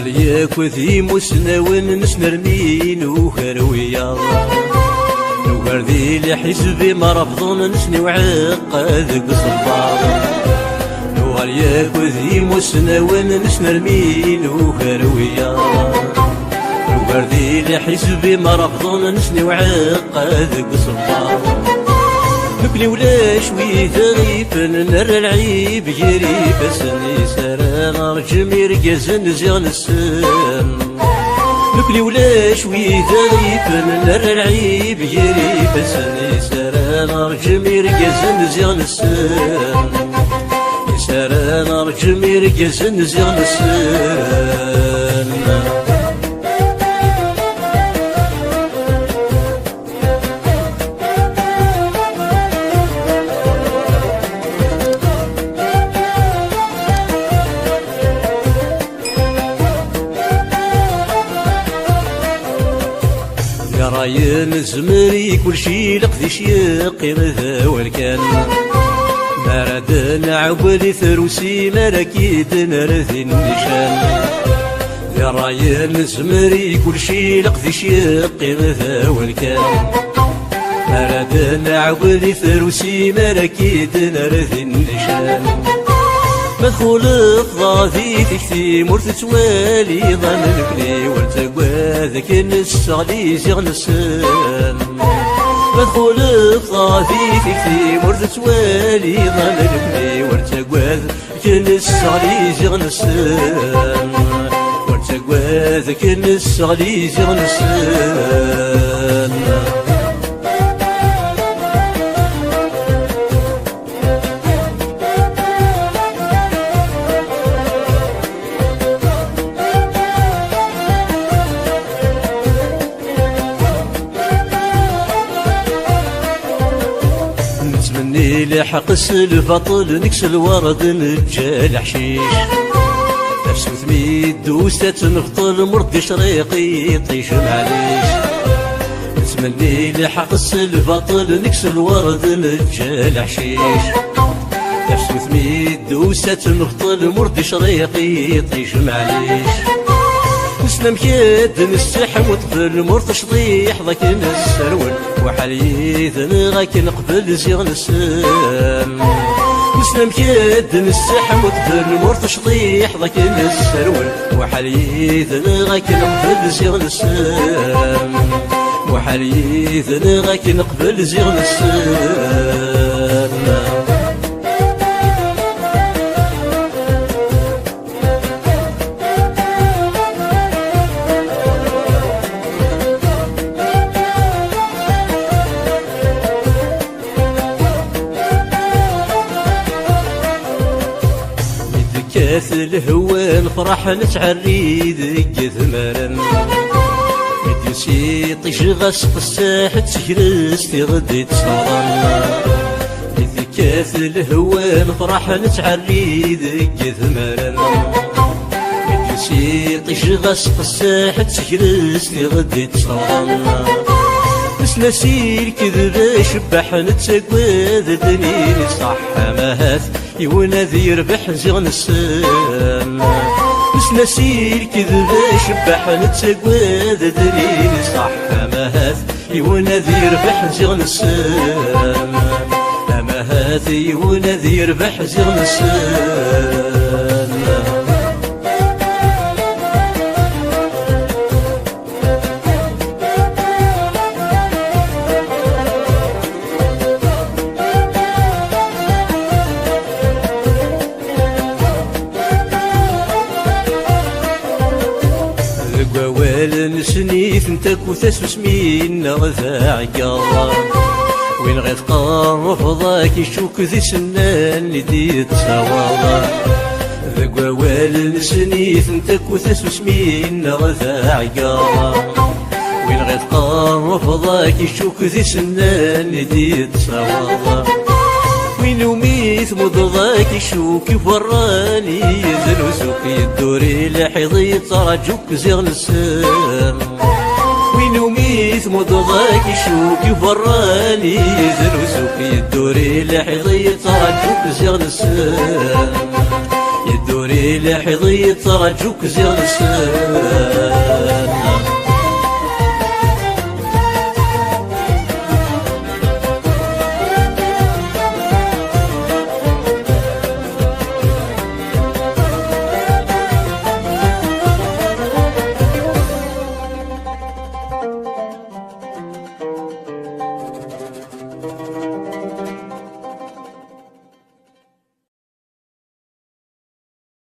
نواليك وذي مسناون نسنرمين وهرويا نوار ذي لحزبي ما رفضون نسني وعقد قصبار نواليك وذي مسناون نسنرمين وهرويا نوار ذي لحزبي ما رفضون نسني وعقد قصبار نبني ولا شوي ثغيف نر العيب جريب سني سران ارجم يرقز نزيغ السن نبني ولا شوي ثغيف نر العيب جريب سني سران ارجم يرقز نزيغ السن سران ارجم يرقز نزيغ السن راين زمري كل شي لقذي شيقي ذا والكان مراد نعبلي ثروسي مراكيد نرذي النشان يا راين زمري كل شي لقذي شيقي ذا والكان مراد نعبلي ثروسي مراكيد نرذي النشان مدخول فضاذي تكتي مرت توالي ظننكني والتقوى ذاك نستغلي زيغ نسان مدخول فضاذي تكتي مرت توالي ظننكني والتقوى ذاك نستغلي زيغ نسان والتقوى ذاك نستغلي زيغ نسان نتمني لحق البطل نكسل ورد نجال حشيش نفس وثميد دوسات نغطل مرد شريقي يطيش معليش نتمني لحق البطل نكسل ورد نجال حشيش نفس وثميد دوسات نغطل مرد شريقي يطيش معليش نسلم كيد نستحم وطفل مرت شطيح ذاك نسرول وحليث غاك نقبل زيغ نسام نسلم كيد نستحم وطفل مرت شطيح ذاك نسرول وحليث غاك نقبل زيغ نسام وحليث غاك نقبل زيغ نسام كاث الهوى نفرح نتعري ذك ثمرا مديوسي طيش غسق الساحة تجرس في غدي تصورا كاث الهوى نفرح نتعري ذك ثمرا مديوسي طيش غسق الساحة تجرس في غدي تصورا نسير كذبة شبح نتسقوى ذا دنيني صح مهات يونذي يربح زيغ نسام نسير كذبة شبح نتسقوى ذا دنيني صح مهات يونذي يربح زيغ نسام مهات يونذي يربح زيغ نسام نسنيث نتاك وثاس مين غذا عقار وين غير تقار فضاك يشوك ذي سنان لدي تصاوض ذاك ووال نسنيث نتاك وثاس مين غذا عقار وين غير تقار فضاك يشوك ذي سنان لدي تصاوض وين وميث مضضاك يشوك فراني يذل وسوك يدوري لحظي تراجوك زيغ نسام وين وميث مضضاك يشوك فراني يذل وسوك يدوري لحظي تراجوك زيغ نسام يدوري لحظي ترجوك زيغ السلام